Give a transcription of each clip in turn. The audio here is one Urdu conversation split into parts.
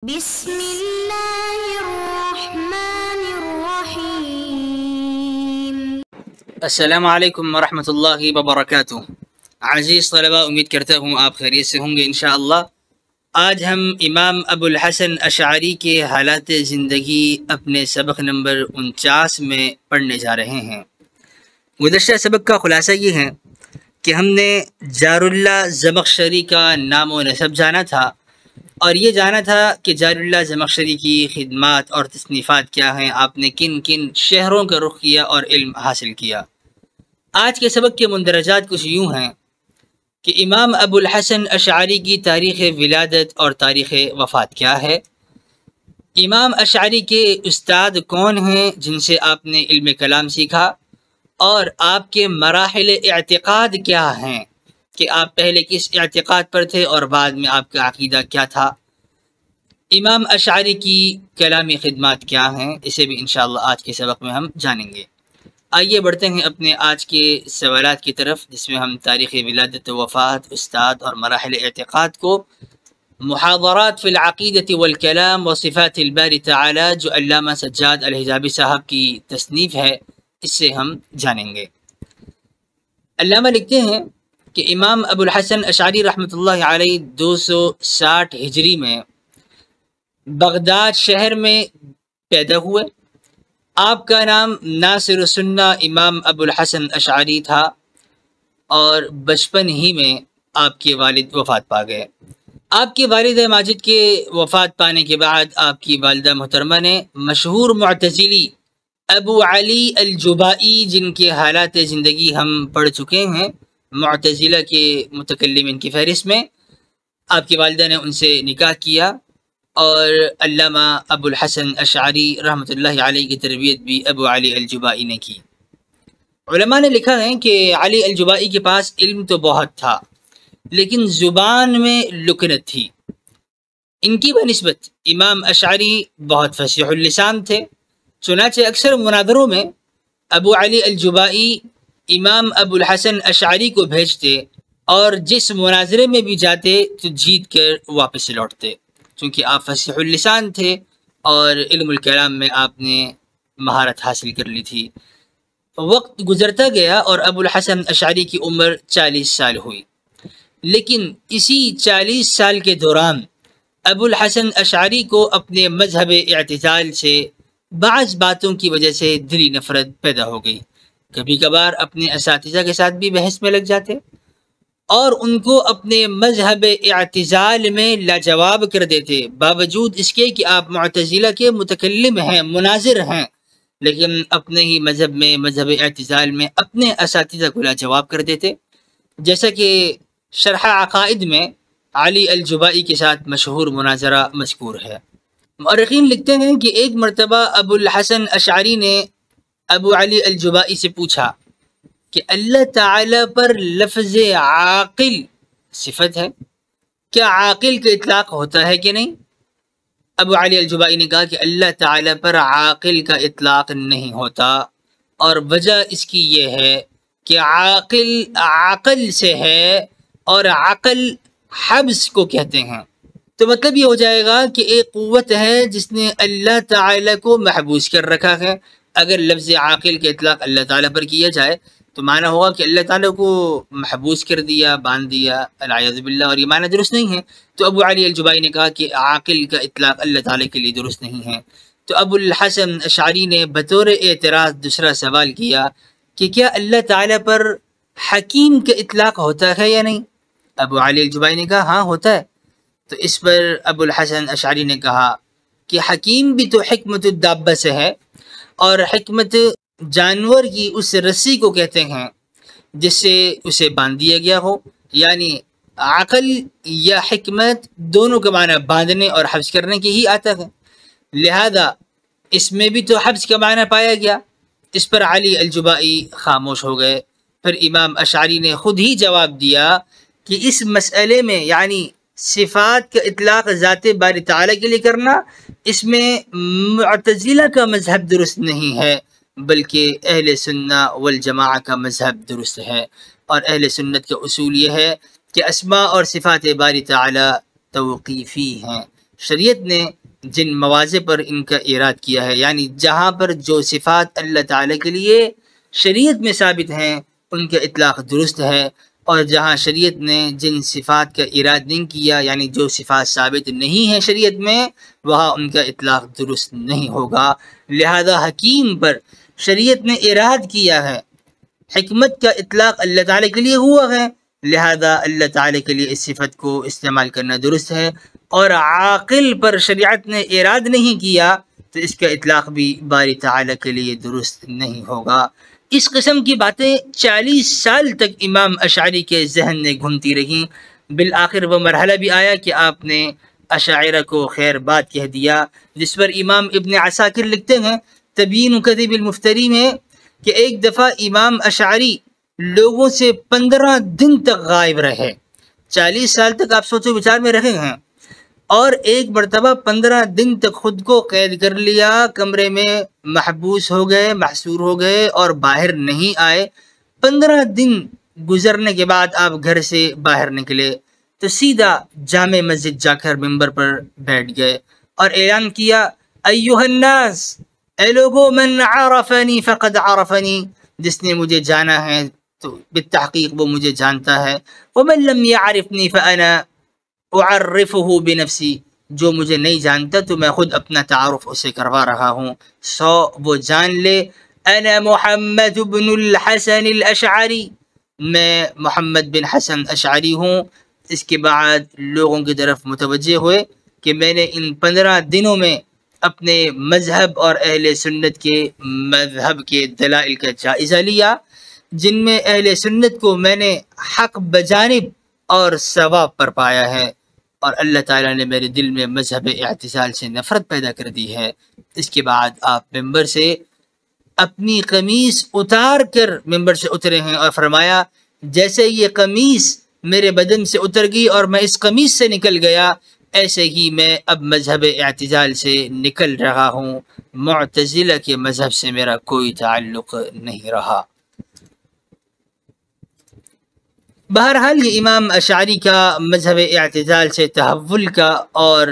بسم اللہ الرحمن الرحیم۔ السلام علیکم ورحمۃ اللہ وبرکاتہ۔ عزیز طلباء، امید کرتا ہوں آپ خیریت سے ہوں گے انشاءاللہ۔ آج ہم امام ابو الحسن اشعری کے حالات زندگی اپنے سبق نمبر 49 میں پڑھنے جا رہے ہیں۔ گزشتہ سبق کا خلاصہ یہ ہے کہ ہم نے جار اللہ زمخشری کا نام و نسب جانا تھا، اور یہ جانا تھا کہ جار اللہ زمخشری کی خدمات اور تصنیفات کیا ہیں، آپ نے کن کن شہروں کا رخ کیا اور علم حاصل کیا۔ آج کے سبق کے مندرجات کچھ یوں ہیں کہ امام ابو الحسن اشعری کی تاریخ ولادت اور تاریخ وفات کیا ہے، امام اشعری کے استاد کون ہیں جن سے آپ نے علم کلام سیکھا، اور آپ کے مراحل اعتقاد کیا ہیں کہ آپ پہلے کس اعتقاد پر تھے اور بعد میں آپ کا عقیدہ کیا تھا، امام اشعری کی کلامی خدمات کیا ہیں، اسے بھی انشاءاللہ آج کے سبق میں ہم جانیں گے۔ آئیے بڑھتے ہیں اپنے آج کے سوالات کی طرف، جس میں ہم تاریخ ولادت و وفات، استاد اور مراحل اعتقاد کو محاضرات فی العقیدۃ والکلام و صفات الباری تعالی جو علامہ سجاد الحجابی صاحب کی تصنیف ہے، اس سے ہم جانیں گے۔ علامہ لکھتے ہیں کہ امام ابو الحسن اشعری رحمۃ اللہ علیہ 260 ہجری میں بغداد شہر میں پیدا ہوئے۔ آپ کا نام ناصر السنہ امام ابو الحسن اشعری تھا، اور بچپن ہی میں آپ کے والد وفات پا گئے۔ آپ کے والد ماجد کے وفات پانے کے بعد آپ کی والدہ محترمہ نے مشہور معتزلی ابو علی الجبائی، جن کے حالات زندگی ہم پڑھ چکے ہیں معتزلہ کے متکلمین کی فہرست میں، آپ کی والدہ نے ان سے نکاح کیا، اور علامہ ابو الحسن اشعری رحمۃ اللہ علیہ کی تربیت بھی ابو علی الجبائی نے کی۔ علماء نے لکھا ہے کہ علی الجبائی کے پاس علم تو بہت تھا، لیکن زبان میں لکنت تھی۔ ان کی بنسبت امام اشعری بہت فصیح اللسان تھے، چنانچہ اکثر مناظروں میں ابو علی الجبائی امام ابو الحسن اشعری کو بھیجتے، اور جس مناظرے میں بھی جاتے تو جیت کر واپس لوٹتے، چونکہ آپ فصیح اللسان تھے اور علم الکلام میں آپ نے مہارت حاصل کر لی تھی۔ وقت گزرتا گیا اور ابو الحسن اشعری کی عمر 40 سال ہوئی، لیکن اسی 40 سال کے دوران ابو الحسن اشعری کو اپنے مذہب اعتزال سے بعض باتوں کی وجہ سے دلی نفرت پیدا ہو گئی۔ کبھی کبھار اپنے اساتذہ کے ساتھ بھی بحث میں لگ جاتے، اور ان کو اپنے مذہب اعتزال میں لاجواب کر دیتے، باوجود اس کے کہ آپ معتزلہ کے متکلم ہیں، مناظر ہیں، لیکن اپنے ہی مذہب میں، مذہب اعتزال میں اپنے اساتذہ کو لاجواب کر دیتے، جیسا کہ شرح عقائد میں علی الجبائی کے ساتھ مشہور مناظرہ مذکور ہے۔ مؤرخین لکھتے ہیں کہ ایک مرتبہ ابو الحسن اشعری نے ابو علی الجبائی سے پوچھا کہ اللہ تعالی پر لفظ عاقل صفت ہے، کیا عاقل کا اطلاق ہوتا ہے کہ نہیں؟ ابو علی الجبائی نے کہا کہ اللہ تعالی پر عاقل کا اطلاق نہیں ہوتا، اور وجہ اس کی یہ ہے کہ عاقل عقل سے ہے، اور عقل حبس کو کہتے ہیں۔ تو مطلب یہ ہو جائے گا کہ ایک قوت ہے جس نے اللہ تعالی کو محبوس کر رکھا ہے۔ اگر لفظ عاقل کے اطلاق اللہ تعالیٰ پر کیا جائے تو معنی ہوگا کہ اللہ تعالیٰ کو محبوس کر دیا، باندھ دیا، العیاذ باللہ، اور یہ معنی درست نہیں ہے۔ تو ابو علی الجبائی نے کہا کہ عاقل کا اطلاق اللہ تعالیٰ کے لیے درست نہیں ہے۔ تو ابو الحسن اشعری نے بطور اعتراض دوسرا سوال کیا کہ کیا اللہ تعالیٰ پر حکیم کا اطلاق ہوتا ہے یا نہیں؟ ابو علی الجبائی نے کہا ہاں ہوتا ہے۔ تو اس پر ابو الحسن اشعری نے کہا کہ حکیم بھی تو حکمت الدابہ سے ہے، اور حکمت جانور کی اس رسی کو کہتے ہیں جس سے اسے باندھ دیا گیا ہو، یعنی عقل یا حکمت دونوں کا معنی باندھنے اور حبس کرنے کی ہی آتا ہے، لہذا اس میں بھی تو حبس کا معنی پایا گیا۔ اس پر علی الجبائی خاموش ہو گئے۔ پھر امام اشعری نے خود ہی جواب دیا کہ اس مسئلے میں، یعنی صفات کا اطلاق ذات باری تعالیٰ کے لیے کرنا، اس میں معتزلہ کا مذہب درست نہیں ہے، بلکہ اہل سنہ والجماعہ کا مذہب درست ہے، اور اہل سنت کا اصول یہ ہے کہ اسماء اور صفات باری تعالیٰ توقیفی ہیں، شریعت نے جن مواضع پر ان کا ایراد کیا ہے، یعنی جہاں پر جو صفات اللہ تعالیٰ کے لیے شریعت میں ثابت ہیں ان کا اطلاق درست ہے، اور جہاں شریعت نے جن صفات کا اراد نہیں کیا، یعنی جو صفات ثابت نہیں ہیں شریعت میں، وہاں ان کا اطلاق درست نہیں ہوگا۔ لہذا حکیم پر شریعت نے اراد کیا ہے، حکمت کا اطلاق اللہ تعالیٰ کے لیے ہوا ہے، لہذا اللہ تعالیٰ کے لیے اس صفت کو استعمال کرنا درست ہے، اور عاقل پر شریعت نے اراد نہیں کیا تو اس کا اطلاق بھی باری تعالیٰ کے لیے درست نہیں ہوگا۔ اس قسم کی باتیں 40 سال تک امام اشعری کے ذہن میں گھومتی رہیں۔ بالآخر وہ مرحلہ بھی آیا کہ آپ نے اشاعرہ کو خیر بات کہہ دیا، جس پر امام ابن عساکر لکھتے ہیں تبیین کذب المفتری میں کہ ایک دفعہ امام اشعری لوگوں سے 15 دن تک غائب رہے۔ 40 سال تک آپ سوچو بچار میں رہے ہیں، اور ایک مرتبہ 15 دن تک خود کو قید کر لیا، کمرے میں محبوس ہو گئے، محصور ہو گئے اور باہر نہیں آئے۔ 15 دن گزرنے کے بعد آپ گھر سے باہر نکلے تو سیدھا جامع مسجد جا کر ممبر پر بیٹھ گئے اور اعلان کیا، ایھا الناس، اے لوگو، من عرفنی فقد عرفنی، جس نے مجھے جانا ہے تو بالتحقیق وہ مجھے جانتا ہے، ومن لم يعرفنی فانا اعرفہ بنفسی، جو مجھے نہیں جانتا تو میں خود اپنا تعارف اسے کروا رہا ہوں، سو وہ جان لے، انا محمد بن الحسن الاشعری، میں محمد بن حسن اشعری ہوں۔ اس کے بعد لوگوں کی طرف متوجہ ہوئے کہ میں نے ان 15 دنوں میں اپنے مذہب اور اہل سنت کے مذہب کے دلائل کا جائزہ لیا، جن میں اہل سنت کو میں نے حق بجانب اور ثواب پر پایا ہے، اور اللہ تعالیٰ نے میرے دل میں مذہب اعتزال سے نفرت پیدا کر دی ہے۔ اس کے بعد آپ ممبر سے اپنی قمیص اتار کر ممبر سے اترے ہیں اور فرمایا، جیسے یہ قمیص میرے بدن سے اتر گئی اور میں اس قمیص سے نکل گیا، ایسے ہی میں اب مذہب اعتزال سے نکل رہا ہوں، معتزلہ کے مذہب سے میرا کوئی تعلق نہیں رہا۔ بہرحال یہ امام اشعری کا مذہب اعتزال سے تحول کا اور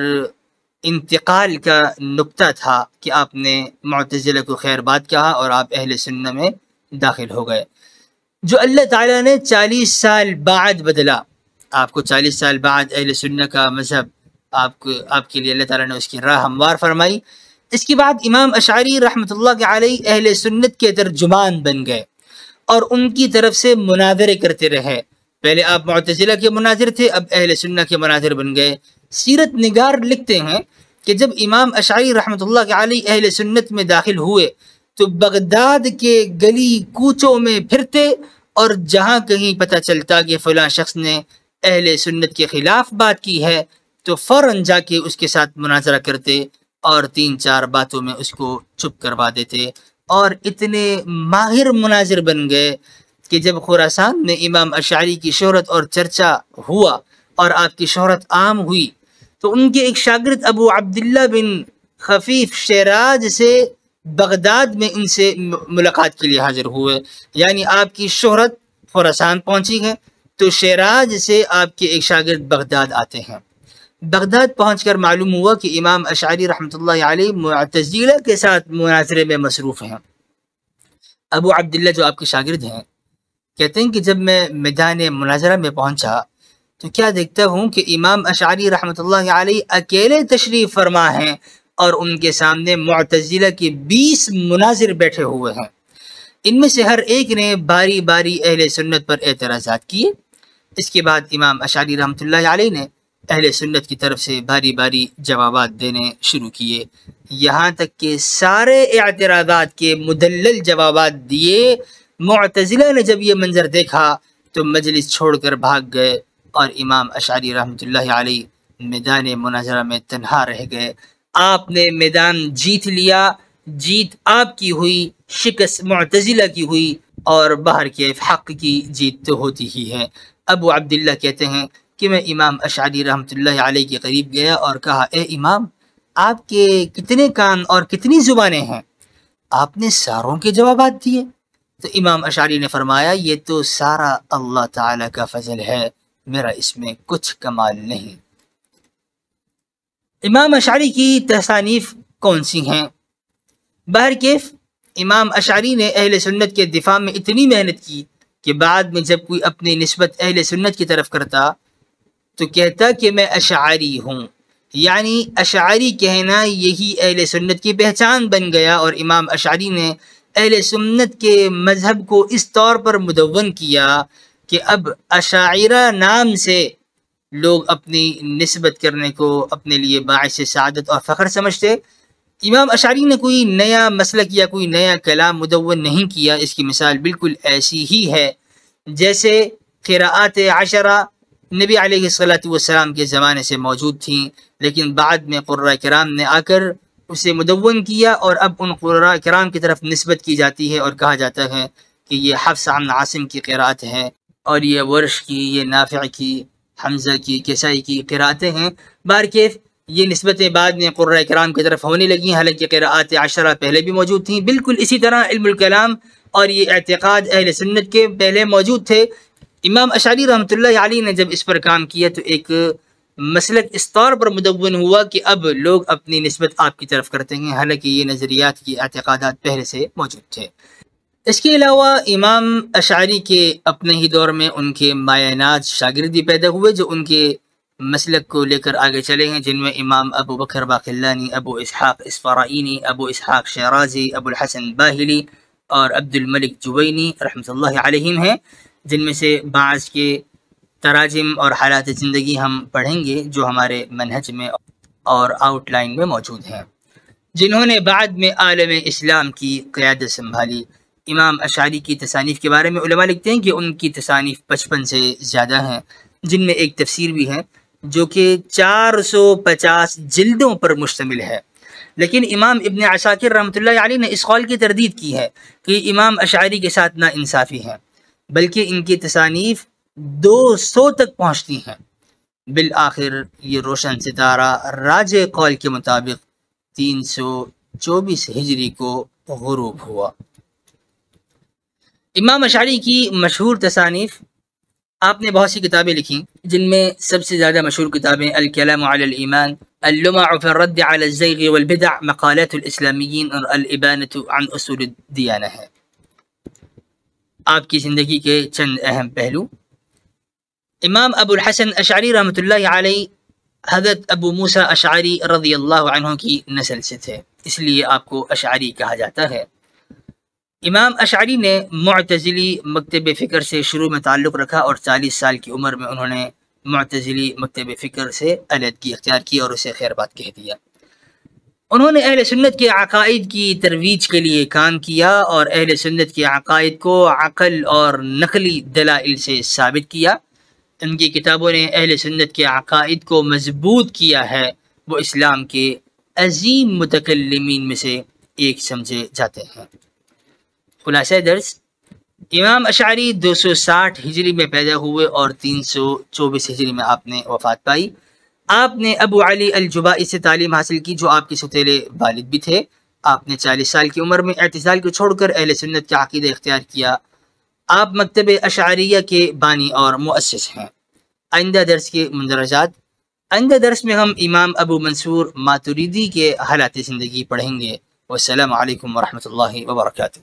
انتقال کا نقطہ تھا کہ آپ نے معتزلہ کو خیر بات کہا اور آپ اہل سنت میں داخل ہو گئے، جو اللہ تعالیٰ نے 40 سال بعد بدلا۔ آپ کو 40 سال بعد اہل سنت کا مذہب آپ کے لیے اللہ تعالیٰ نے اس کی راہ ہموار فرمائی۔ اس کے بعد امام اشعری رحمۃ اللہ علیہ اہل سنت کے ترجمان بن گئے اور ان کی طرف سے مناظرے کرتے رہے۔ پہلے آپ معتزلہ کے مناظر تھے، اب اہل سنت کے مناظر بن گئے۔ سیرت نگار لکھتے ہیں کہ جب امام اشعری رحمۃ اللہ علیہ اہل سنت میں داخل ہوئے تو بغداد کے گلی کوچوں میں پھرتے، اور جہاں کہیں پتہ چلتا کہ فلاں شخص نے اہل سنت کے خلاف بات کی ہے تو فوراً جا کے اس کے ساتھ مناظرہ کرتے اور 3-4 باتوں میں اس کو چپ کروا دیتے، اور اتنے ماہر مناظر بن گئے کہ جب خراسان میں امام اشعری کی شہرت اور چرچا ہوا اور آپ کی شہرت عام ہوئی تو ان کے ایک شاگرد ابو عبداللہ بن خفیف شیراز سے بغداد میں ان سے ملاقات کے لیے حاضر ہوئے، یعنی آپ کی شہرت خراسان پہنچی ہے تو شیراز سے آپ کے ایک شاگرد بغداد آتے ہیں۔ بغداد پہنچ کر معلوم ہوا کہ امام اشعری رحمۃ اللہ علیہ معتزلہ کے ساتھ مناظرے میں مصروف ہیں۔ ابو عبداللہ جو آپ کے شاگرد ہیں کہتے ہیں کہ جب میں میدان مناظرہ میں پہنچا تو کیا دیکھتا ہوں کہ امام اشعری رحمۃ اللہ علیہ اکیلے تشریف فرما ہیں اور ان کے سامنے معتزلہ کے 20 مناظر بیٹھے ہوئے ہیں۔ ان میں سے ہر ایک نے باری باری اہل سنت پر اعتراضات کیے۔ اس کے بعد امام اشعری رحمۃ اللہ علیہ نے اہل سنت کی طرف سے باری باری جوابات دینے شروع کیے، یہاں تک کہ سارے اعتراضات کے مدلل جوابات دیے۔ معتزلہ نے جب یہ منظر دیکھا تو مجلس چھوڑ کر بھاگ گئے اور امام اشعری رحمۃ اللہ علیہ میدان مناظرہ میں تنہا رہ گئے۔ آپ نے میدان جیت لیا، جیت آپ کی ہوئی، شکست معتزلہ کی ہوئی، اور باہر کے حق کی جیت تو ہوتی ہی ہے۔ ابو عبداللہ کہتے ہیں کہ میں امام اشعری رحمۃ اللہ علیہ کے قریب گیا اور کہا، اے امام، آپ کے کتنے کان اور کتنی زبانیں ہیں؟ آپ نے ساروں کے جوابات دیے۔ تو امام اشعری نے فرمایا، یہ تو سارا اللہ تعالیٰ کا فضل ہے، میرا اس میں کچھ کمال نہیں۔ امام اشعری کی تصانیف کون سی ہیں؟ بہرکیف امام اشعری نے اہل سنت کے دفاع میں اتنی محنت کی کہ بعد میں جب کوئی اپنی نسبت اہل سنت کی طرف کرتا تو کہتا کہ میں اشعری ہوں، یعنی اشعری کہنا یہی اہل سنت کی پہچان بن گیا، اور امام اشعری نے اہل سنت کے مذہب کو اس طور پر مدون کیا کہ اب اشاعرہ نام سے لوگ اپنی نسبت کرنے کو اپنے لیے باعث سعادت اور فخر سمجھتے۔ امام اشعری نے کوئی نیا مسلک یا کوئی نیا کلام مدون نہیں کیا، اس کی مثال بالکل ایسی ہی ہے جیسے قراءات عشرہ نبی علیہ السلام کے زمانے سے موجود تھیں، لیکن بعد میں قراء کرام نے آ کر اسے مدون کیا، اور اب ان قراء کرام کی طرف نسبت کی جاتی ہے اور کہا جاتا ہے کہ یہ حفص عن عاصم کی قراءت ہے، اور یہ ورش کی، یہ نافع کی، حمزہ کی، کسائی کی قراءتیں ہیں۔ بہرکیف یہ نسبتیں بعد میں قراء کرام کی طرف ہونے لگیں، حالانکہ قراءات عشرہ پہلے بھی موجود تھیں۔ بالکل اسی طرح علم الکلام اور یہ اعتقاد اہل سنت کے پہلے موجود تھے۔ امام اشعری رحمۃ اللہ علیہ نے جب اس پر کام کیا تو ایک مسلک اس طور پر مدون ہوا کہ اب لوگ اپنی نسبت آپ کی طرف کرتے ہیں، حالانکہ یہ نظریات کی اعتقادات پہلے سے موجود تھے۔ اس کے علاوہ امام اشعری کے اپنے ہی دور میں ان کے مایہ شاگرد بھی پیدا ہوئے جو ان کے مسلک کو لے کر آگے چلے ہیں، جن میں امام ابو بکر باقلانی، ابو اسحاق اسفرائینی، ابو اسحاق شیرازی، ابو الحسن باہلی اور عبد الملک جوینی رحمۃ اللہ علیہم ہیں، جن میں سے بعض کے تراجم اور حالات زندگی ہم پڑھیں گے جو ہمارے منہج میں اور آؤٹ لائن میں موجود ہیں، جنہوں نے بعد میں عالم اسلام کی قیادت سنبھالی۔ امام اشعری کی تصانیف کے بارے میں علماء لکھتے ہیں کہ ان کی تصانیف 55 سے زیادہ ہیں، جن میں ایک تفسیر بھی ہے جو کہ 450 جلدوں پر مشتمل ہے، لیکن امام ابن عساکر رحمۃ اللہ علیہ نے اس قول کی تردید کی ہے کہ امام اشعری کے ساتھ نا انصافی ہے، بلکہ ان کی تصانیف 200 تک پہنچتی ہیں۔ بالآخر یہ روشن ستارہ راج قول کے مطابق 324 ہجری کو غروب ہوا۔ امام اشعری کی مشہور تصانیف، آپ نے بہت سی کتابیں لکھی، جن میں سب سے زیادہ مشہور کتابیں الکلام علی الایمان، اللمع فی الرد علی الزیغ والبدع، مقالات الاسلامیین اور الابانۃ عن اصول الدیانہ ہے۔ آپ کی زندگی کے چند اہم پہلو۔ امام ابو الحسن اشعری رحمۃ اللہ علیہ حضرت ابو موسیٰ اشعری رضی اللہ عنہ کی نسل سے تھے، اس لیے آپ کو اشعری کہا جاتا ہے۔ امام اشعری نے معتزلی مکتب فکر سے شروع میں تعلق رکھا اور 40 سال کی عمر میں انہوں نے معتزلی مکتب فکر سے علیحدگی اختیار کی اور اسے خیر بات کہہ دیا۔ انہوں نے اہل سنت کے عقائد کی ترویج کے لیے کام کیا اور اہل سنت کے عقائد کو عقل اور نقلی دلائل سے ثابت کیا۔ ان کی کتابوں نے اہل سنت کے عقائد کو مضبوط کیا ہے، وہ اسلام کے عظیم متکلمین میں سے ایک سمجھے جاتے ہیں۔ خلاصہ درس، امام اشعری 260 ہجری میں پیدا ہوئے اور 324 ہجری میں آپ نے وفات پائی۔ آپ نے ابو علی الجبائی سے تعلیم حاصل کی جو آپ کے ستیلے والد بھی تھے۔ آپ نے 40 سال کی عمر میں اعتزال کو چھوڑ کر اہل سنت کا عقیدہ اختیار کیا۔ آپ مکتب اشعریہ کے بانی اور مؤسس ہیں۔ آئندہ درس کے مندرجات، آئندہ درس میں ہم امام ابو منصور ماتریدی کے حالات زندگی پڑھیں گے۔ والسلام علیکم ورحمۃ اللہ وبرکاتہ۔